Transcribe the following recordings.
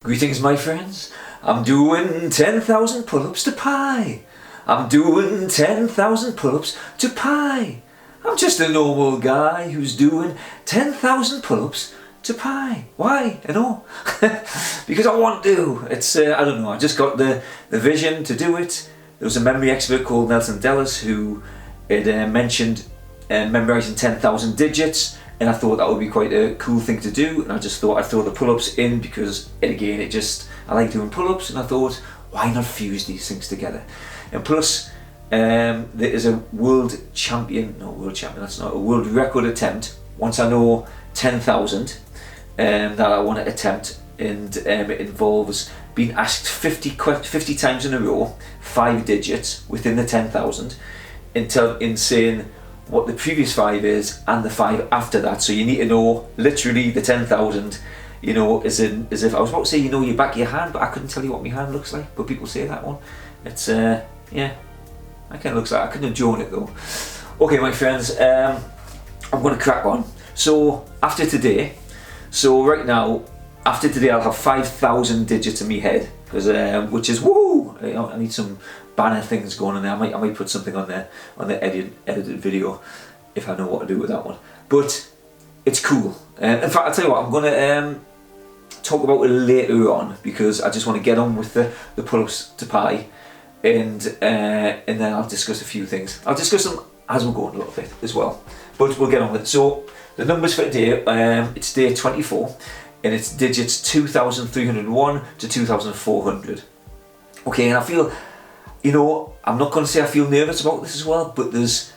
Greetings, my friends. I'm doing 10,000 pull-ups to pi. I'm doing 10,000 pull-ups to pi. I'm just a normal guy who's doing 10,000 pull-ups to pi. Why? I know. Because I want to. It's, I don't know, I just got the vision to do it. There was a memory expert called Nelson Delis who had mentioned memorising 10,000 digits, and I thought that would be quite a cool thing to do, and I just thought I'd throw the pull-ups in because, again, I like doing pull-ups, and I thought, why not fuse these things together? And plus, there is a world record attempt, once I know 10,000, that I want to attempt, and it involves being asked 50 times in a row, 5 digits within the 10,000, in saying what the previous 5 is and the 5 after that. So you need to know literally the 10,000, you know, as if I was about to say, you know, your back of your hand, but I couldn't tell you what my hand looks like, but people say that one. It's yeah, I kind of looks like I couldn't have drawn it though. Okay, my friends, I'm going to crack on. So after today, right now, after today, I'll have 5,000 digits in my head, because which is woo. I need some banner things going on there. I might put something on there on the edited video if I know what to do with that one. But it's cool. In fact, I'll tell you what, I'm going to talk about it later on, because I just want to get on with the pull-ups to pi, and then I'll discuss a few things. I'll discuss them as we're going a little bit as well, but we'll get on with it. So the numbers for today, it's day 24, and it's digits 2,301 to 2,400. Okay, and I feel, you know, I'm not going to say I feel nervous about this as well, but there's,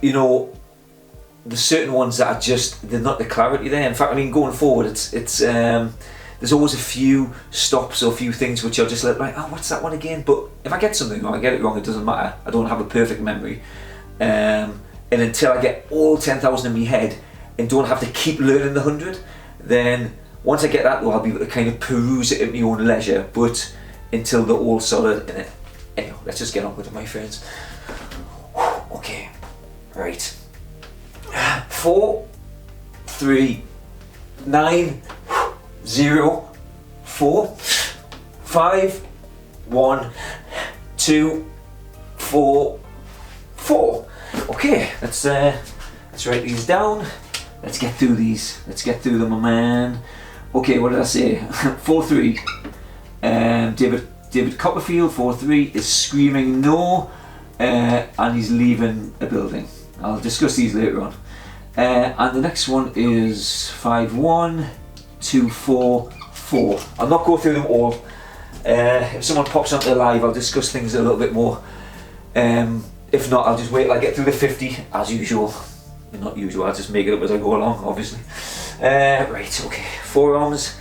you know, there's certain ones that are just, they're not the clarity there. In fact, I mean, going forward, it's there's always a few stops or a few things which are just like, oh, what's that one again? But if I get something or I get it wrong, it doesn't matter. I don't have a perfect memory. And until I get all 10,000 in my head and don't have to keep learning the 100, then once I get that, though, I'll be able to kind of peruse it at my own leisure. But until they're all solid in it. Anyway, let's just get on with it, my friends. Okay, right. 4, 3, 9, 0, 4, 5, 1, 2, 4, 4. Okay, let's write these down. Let's get through these. Let's get through them, my man. Okay, what did I say? 4-3. David Copperfield, 4-3, is screaming no, and he's leaving a building. I'll discuss these later on. And the next one is 5-1, 2-4, 4. I'll not go through them all. If someone pops onto live, I'll discuss things a little bit more. If not, I'll just wait till I get through the 50, as usual. Not usual, I'll just make it up as I go along, obviously. Right, okay, forearms.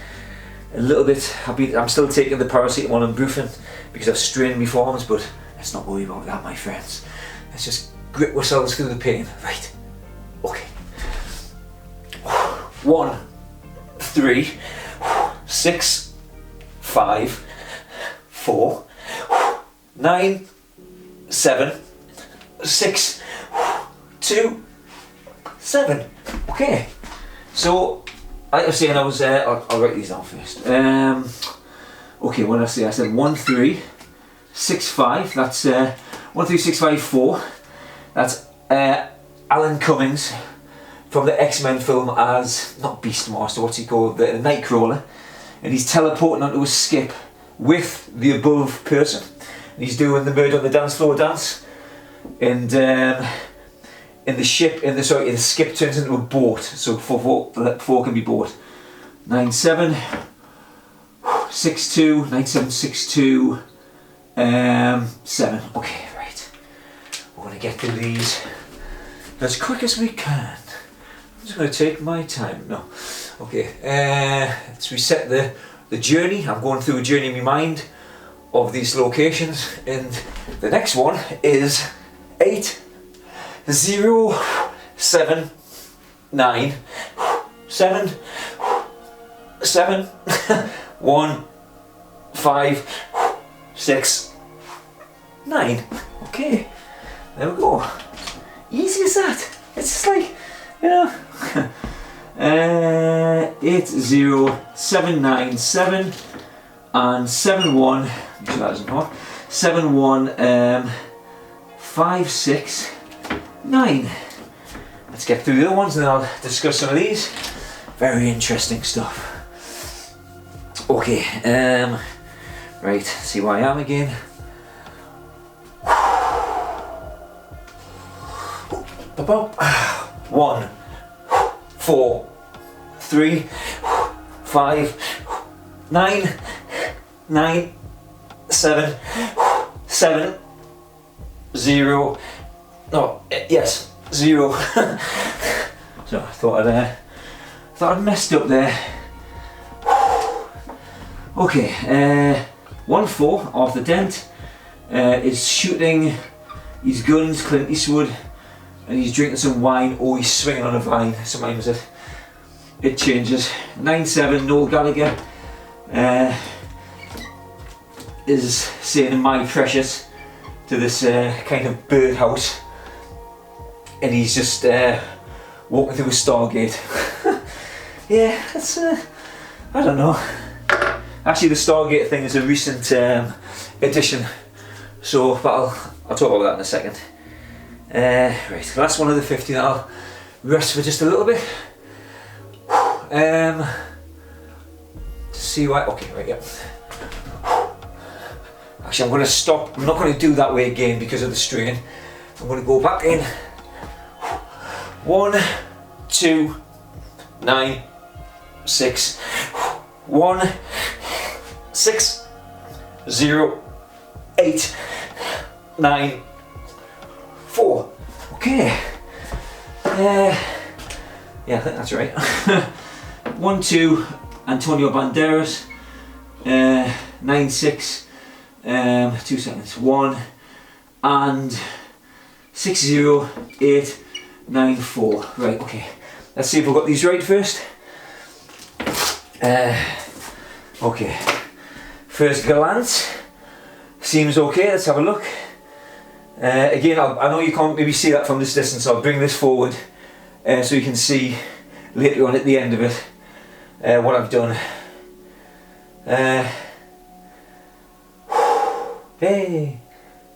A little bit, I'm still taking the paracetamol and brufen because I've strained my forearms, but let's not worry about that, my friends. Let's just grit ourselves through the pain. Right, okay. 1, 3, 6, 5, 4, 9, 7, 6, 2, 7. Okay, so like I was saying, I'll write these down first. Okay, what did I say? I said 1, 3, 6, 5. That's 1, 3, 6, 5, 4. That's Alan Cummings from the X-Men film as, not Beastmaster, what's he called? The Nightcrawler. And he's teleporting onto a skip with the above person. And he's doing the Murder on the Dance Floor dance. And the skip turns into a boat, so 4 can be boat. 9-7, 6-2, 9-7, 6-2, 7. Okay, right. We're going to get through these as quick as we can. I'm just going to take my time. No. Okay, let's reset the journey. I'm going through a journey in my mind of these locations, and the next one is 8, 0, 7, 9, 7, 7, 1, 5, 6, 9. Okay, there we go. Easy as that. It's just like, you know. 80797 and 71. So that isn't hot. 71569. Let's get through the other ones and then I'll discuss some of these. Very interesting stuff. Okay, right, see where I am again. About 1, 4, 3, 5, 9, 7, 0. No, yes, 0. So I thought I'd messed up there. Okay, 1-4 Arthur Dent is shooting his guns, Clint Eastwood, and he's drinking some wine, or he's swinging on a vine. Sometimes it changes. 9-7 Noel Gallagher is saying "my precious" to this kind of birdhouse, and he's just walking through a Stargate. Yeah, that's I don't know. Actually, the Stargate thing is a recent addition, so but I'll talk about that in a second. Right, last one of the 50, and I'll rest for just a little bit. To see why. Okay, right, yeah. Actually, I'm going to stop. I'm not going to do that way again because of the strain. I'm going to go back in. 1, 2, 9, 6. 1, 6, 0, 8, 9, 4. Okay. Yeah, I think that's right. 1, 2, Antonio Banderas. 9, 6. 2 seconds. 1 and 6, 0, 8, 9, 4. Right. Okay. Let's see if we've got these right first. Okay. First glance seems okay. Let's have a look. Again, I know you can't maybe see that from this distance, so I'll bring this forward so you can see later on at the end of it what I've done. Hey,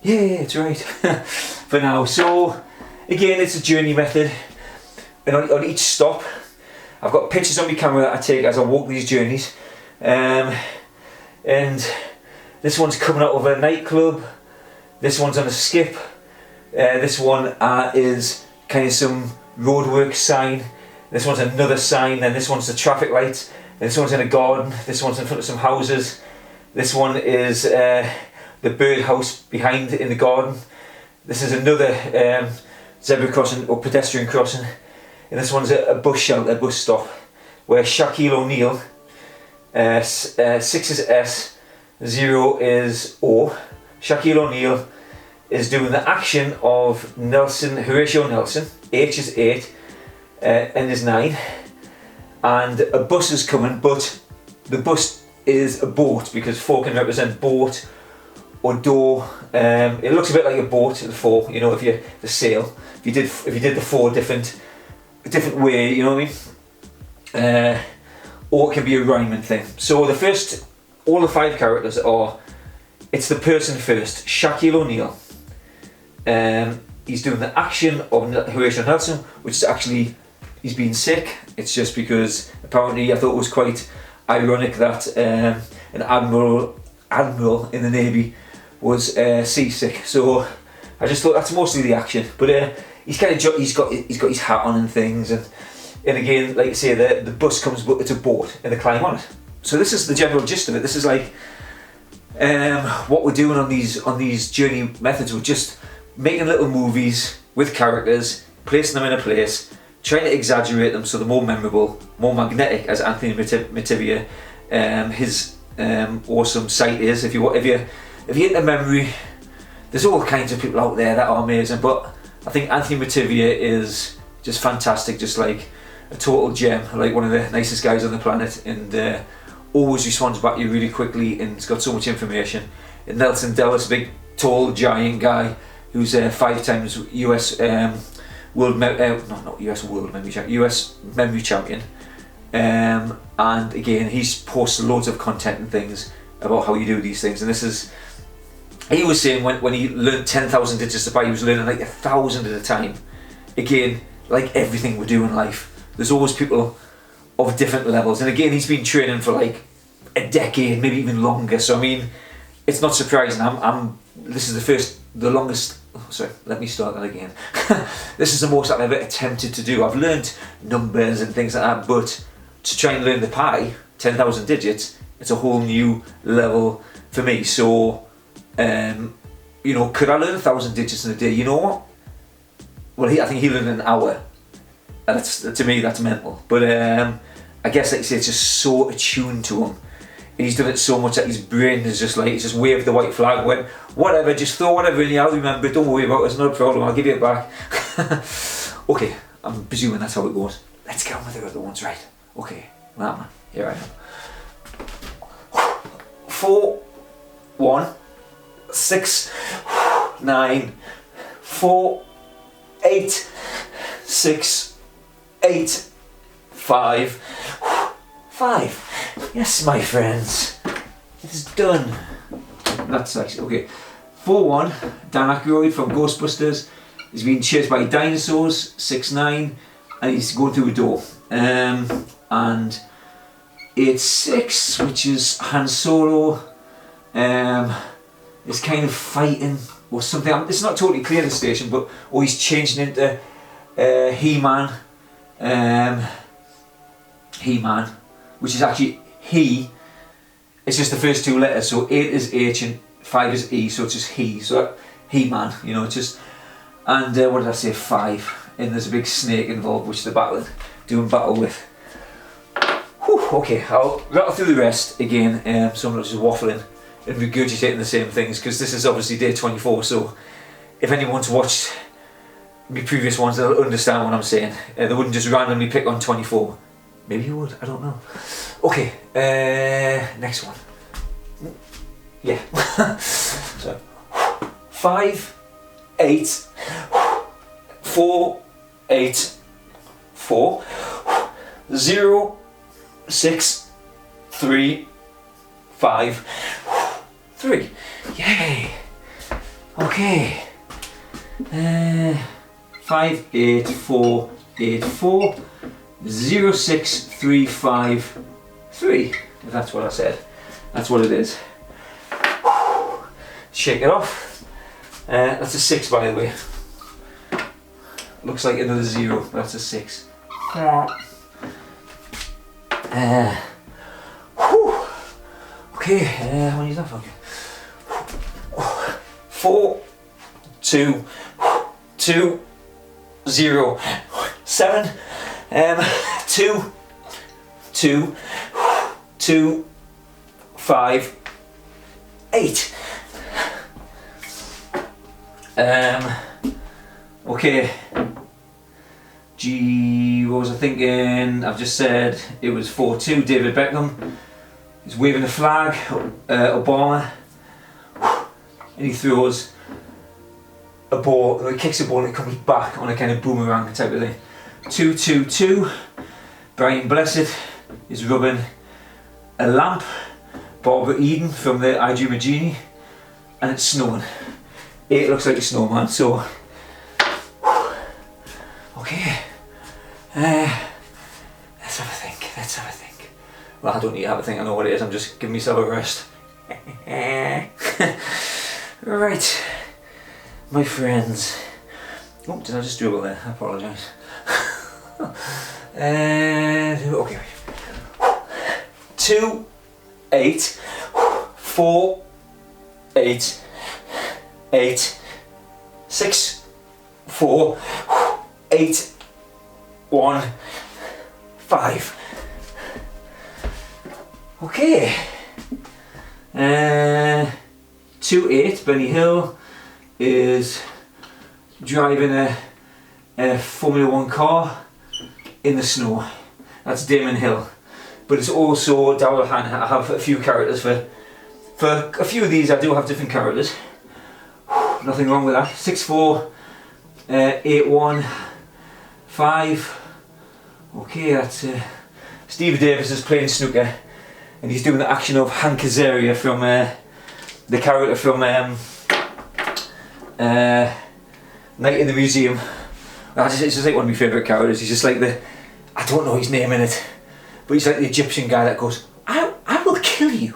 yeah, it's right for now. So again, it's a journey method, and on each stop I've got pictures on my camera that I take as I walk these journeys, and this one's coming out of a nightclub, this one's on a skip, this one is kind of some roadwork sign, this one's another sign, and this one's the traffic lights, this one's in a garden, this one's in front of some houses, this one is the birdhouse behind in the garden, this is another zebra crossing or pedestrian crossing, and this one's a bus shelter, bus stop, where Shaquille O'Neal, 6 is S, 0 is O. Shaquille O'Neal is doing the action of Horatio Nelson. H is 8, N is 9, and a bus is coming, but the bus is a boat because 4 can represent boat or door. It looks a bit like a boat, the 4. You know, if you the sail. If you did the 4 different way, you know what I mean? Or it can be a rhyming thing. So the first, all the 5 characters are, it's the person first, Shaquille O'Neal. He's doing the action of Horatio Nelson, which is actually, he's been sick. It's just because apparently I thought it was quite ironic that an admiral in the Navy was seasick. So I just thought that's mostly the action. But he's got his hat on and things, and again, like I say, the bus comes, but it's a boat and they climb on it. So this is the general gist of it. This is like what we're doing on these journey methods. We're just making little movies with characters, placing them in a place, trying to exaggerate them so they're more memorable, more magnetic, as Anthony Mattivia, his awesome site is. If you're into memory, there's all kinds of people out there that are amazing, but I think Anthony Mattivia is just fantastic, just like a total gem, like one of the nicest guys on the planet, and always responds back to you really quickly, and he's got so much information. And Nelson Delis, big tall giant guy who's 5 times US US world memory champion, US memory champion. And again, he's posted loads of content and things about how you do these things. And he was saying when he learned 10,000 digits of pi, he was learning like 1,000 at a time. Again, like everything we do in life, there's always people of different levels. And again, he's been training for like a decade, maybe even longer. So I mean, it's not surprising. This is the longest. Oh, sorry, let me start that again. This is the most I've ever attempted to do. I've learned numbers and things like that, but to try and learn the pi, 10,000 digits, it's a whole new level for me. So, you know, could I learn 1,000 digits in a day? You know what? Well, I think he learned in an hour, and to me that's mental. But I guess, like you say, it's just so attuned to him. And he's done it so much that his brain is just like, he's just waved the white flag, went, whatever, just throw whatever in here, I'll remember it, don't worry about it, it's not a problem, I'll give you it back. Okay, I'm presuming that's how it goes. Let's get on with the other ones, right? Okay, right man, here I am. 4, 1, 6, 9, 4, 8, 6, 8, 5, 5. Yes, my friends, it is done. That's actually okay. 4-1, Dan Aykroyd from Ghostbusters. He's being chased by dinosaurs. 6-9, and he's going through a door. And 8-6, which is Han Solo. Is kind of fighting or something. It's not totally clear the station, but he's changing into He-Man. He-Man, which is actually he. It's just the first two letters, so 8 is H and 5 is E, so it's just he. So He-Man, you know, it's just. And what did I say? 5. And there's a big snake involved, which they're doing battle with. Whew, okay, I'll rattle through the rest again, so I'm not just waffling and regurgitating the same things, because this is obviously day 24. So if anyone's watched my previous ones, they'll understand what I'm saying. They wouldn't just randomly pick on 24. Maybe you would, I don't know. Okay, next one. Yeah. So 5, 8, 4, 8, 4, 0, 6, 3, 5, 3. Yay! Okay. 5, 8, 4, 8, 4. 0, 6, 3, 5, 3. If that's what I said, that's what it is. Shake it off. That's a 6, by the way. Looks like another 0, but that's a 6. Okay, how many is that for? 4, 2, 2, 0, 7. 2, 2, 2, 5, 8. Okay. Gee, what was I thinking? I've just said it was 4-2. David Beckham. He's waving a flag. Obama. And he throws a ball. He kicks a ball and it comes back on a kind of boomerang type of thing. 2-2-2. Brian Blessed is rubbing a lamp. Barbara Eden from the I Dream of Jeannie, and it's snowing. 8 looks like a snowman, so okay. Let's have a think. Let's have a think. Well, I don't need to have a think. I know what it is. I'm just giving myself a rest. Right, my friends. Oh, did I just dribble there? I apologise. Okay. 2, 8, 4, 8, 8, 6, 4, 8, 1, 5. Okay. 2-8, Benny Hill is driving a Formula 1 car in the snow. That's Damon Hill. But it's also Daryl Hannah. I have a few characters for a few of these. I do have different characters. Nothing wrong with that. 6-4, 8-1, 5. Okay, that's Steve Davis is playing snooker, and he's doing the action of Hank Azaria from the character from Night in the Museum. It's just like one of my favourite characters. He's just like I don't know his name in it, but he's like the Egyptian guy that goes, I will kill you.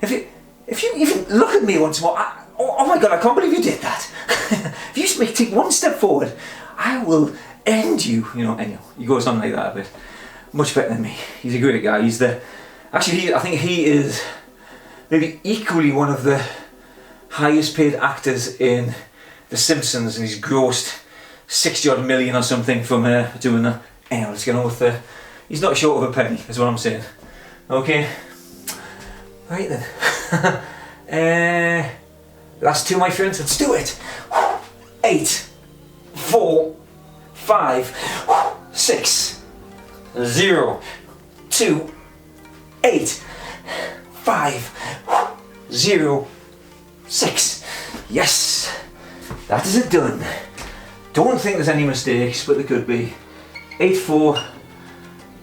If you even look at me once more, oh my god, I can't believe you did that. If you just take one step forward, I will end you. You know, anyhow, he goes on like that a bit. Much better than me. He's a great guy. I think he is maybe equally one of the highest paid actors in The Simpsons, and he's grossed 60 odd million or something from doing that. Anyway, let's get on with he's not short of a penny, is what I'm saying. Okay. Right then. Last two, my friends, let's do it. 8, 4, 5, 6, 0, 2, 8, 5, 0, 6. Yes, that is it done. Don't think there's any mistakes, but there could be. 8, 4,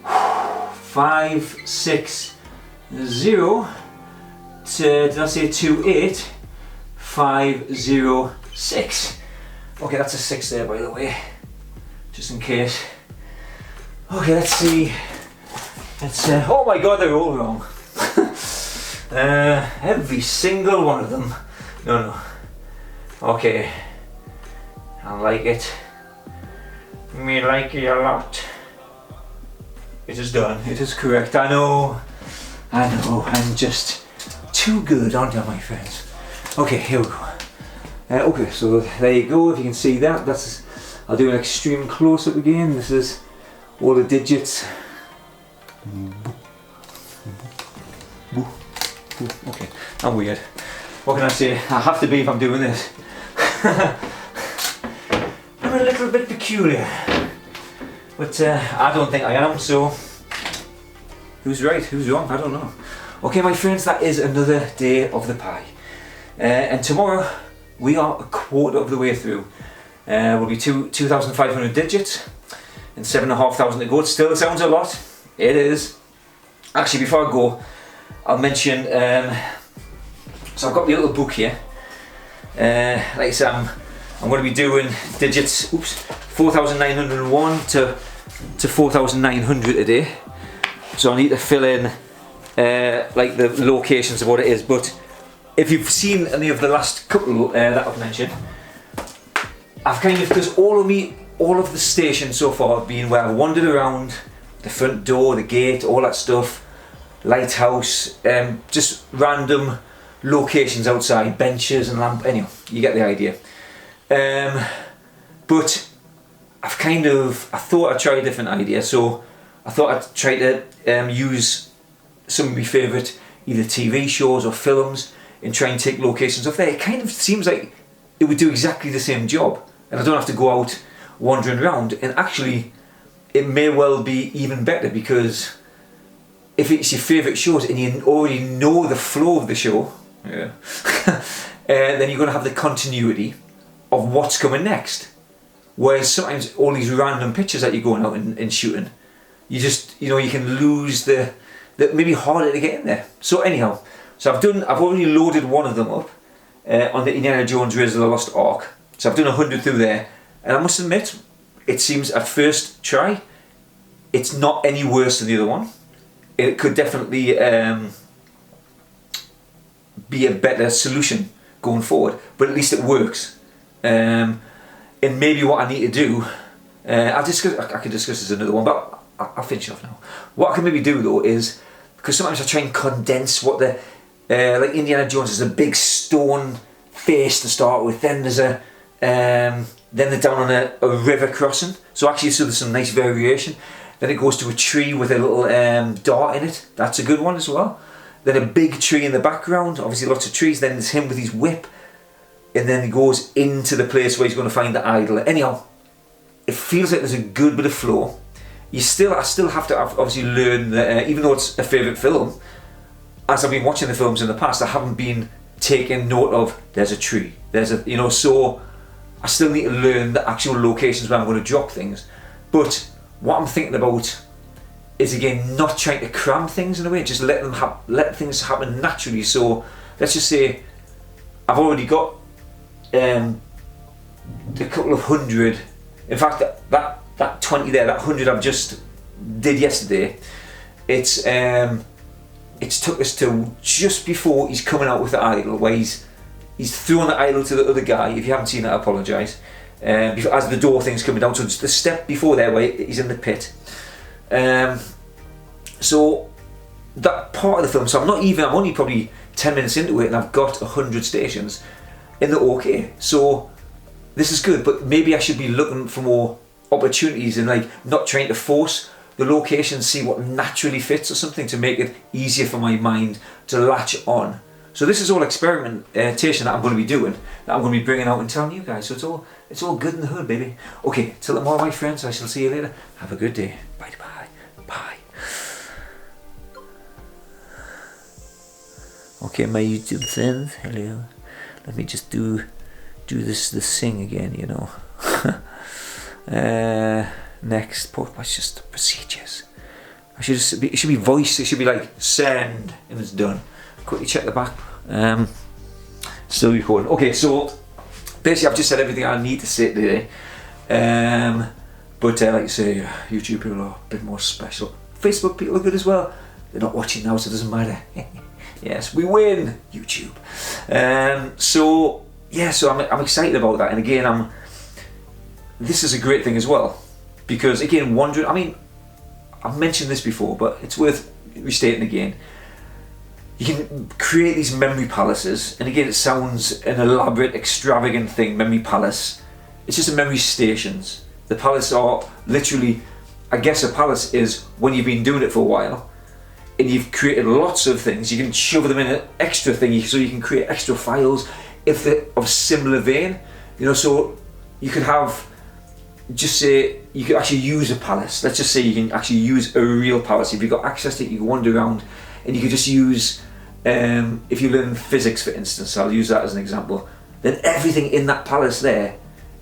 5, 6, 0. Did I say 2, 8, 5, 0, 6. Okay, that's a 6 there, by the way, just in case. Okay, let's see. Oh my god, they're all wrong. Every single one of them. No. Okay. I like it. Me like it a lot. It is done. It is correct. I know. I'm just too good, aren't I, my friends? Okay, here we go. Okay, so there you go. If you can see that, I'll do an extreme close-up again. This is all the digits. Okay, I'm weird. What can I say? I have to be if I'm doing this. I'm a little bit peculiar, but I don't think I am, so who's right, who's wrong, I don't know. Okay, my friends, that is another day of the pie. And tomorrow we are a quarter of the way through. We'll be 2,500 digits and 7,500 to go. It still sounds a lot. It is. Actually, before I go, I'll mention, so I've got the little book here. Like I said, I'm going to be doing digits, 4,901 to 4,900 a day. So I need to fill in like the locations of what it is. But if you've seen any of the last couple that I've mentioned, I've kind of, because all of the stations so far have been where I've wandered around the front door, the gate, all that stuff, lighthouse, just random locations outside, benches and lamp. Anyway, you get the idea. But I thought I'd try a different idea. So I thought I'd try to use some of my favourite either TV shows or films and try and take locations off there. It kind of seems like it would do exactly the same job, and I don't have to go out wandering around. And actually, it may well be even better, because if it's your favourite shows and you already know the flow of the show, yeah, then you're going to have the continuity of what's coming next. Whereas sometimes all these random pictures that you're going out and shooting, you just, you can lose the maybe harder to get in there. So anyhow, I've already loaded one of them up on the Indiana Jones Raiders of the Lost Ark. So I've done 100 through there, and I must admit, it seems at first try, it's not any worse than the other one. It could definitely be a better solution going forward, but at least it works. And maybe what I need to do, I could discuss this another one, but I'll finish off now. What I can maybe do though is, because sometimes I try and condense what the, like Indiana Jones is a big stone face to start with, then there's then they're down on a river crossing, so there's some nice variation. Then it goes to a tree with a little dart in it, that's a good one as well. Then a big tree in the background, obviously lots of trees, then there's him with his whip, and then he goes into the place where he's going to find the idol. Anyhow, it feels like there's a good bit of flow. I still have to obviously learn that, even though it's a favourite film, as I've been watching the films in the past, I haven't been taking note of, there's a tree, there's a, so I still need to learn the actual locations where I'm going to drop things. But what I'm thinking about is, again, not trying to cram things in a way, just let things happen naturally. So let's just say I've already got a couple of hundred. In fact, that 20 there, that 100 I've just did yesterday, it's took us to just before he's coming out with the idol, where he's throwing the idol to the other guy. If you haven't seen it, I apologise. As the door thing's coming down, so just the step before there where he's in the pit. So that part of the film, so I'm only probably 10 minutes into it, and I've got 100 stations in the OK. So this is good, but maybe I should be looking for more opportunities and like not trying to force the location, see what naturally fits or something to make it easier for my mind to latch on. So this is all experimentation that I'm going to be doing, that I'm going to be bringing out and telling you guys. So it's all good in the hood, baby. Okay, till tomorrow, my friends. I shall see you later. Have a good day. Bye bye. Bye. Okay, my YouTube friends. Hello. Let me just do this thing again. You know. Next part. What's just the procedures? It should be voice. It should be like send, and it's done. Quickly check the back. Still recording. Okay, so basically I've just said everything I need to say today. But like I say, YouTube people are a bit more special. Facebook people are good as well. They're not watching now, so it doesn't matter. Yes, we win, YouTube. So I'm excited about that. And again, this is a great thing as well, because again, wondering. I mean, I've mentioned this before, but it's worth restating again. You can create these memory palaces, and again, it sounds an elaborate, extravagant thing. Memory palace. It's just a memory stations. The palace are literally, I guess a palace is when you've been doing it for a while, and you've created lots of things. You can shove them in an extra thing, so you can create extra files if they're of similar vein. You know, so you could have, just say, you could actually use a palace. Let's just say you can actually use a real palace. If you've got access to it, you can wander around, and you could just use, if you learn physics, for instance, I'll use that as an example, then everything in that palace there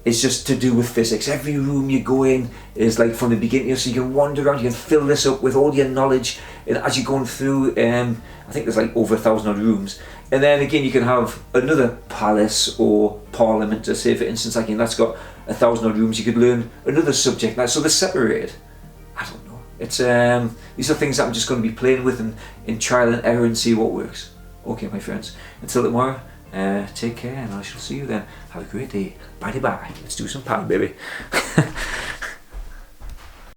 is just to do with physics. Every room you go in is like from the beginning, so you can wander around, you can fill this up with all your knowledge, and as you're going through, I think there's like over 1,000 odd rooms. And then again, you can have another palace or parliament, to say for instance, like that's got 1,000 odd rooms, you could learn another subject, so they're separated. I don't know. It's these are things that I'm just going to be playing with in trial and error and see what works. Okay, my friends. Until tomorrow, take care, and I shall see you then. Have a great day. Bye bye. Let's do some pound, baby.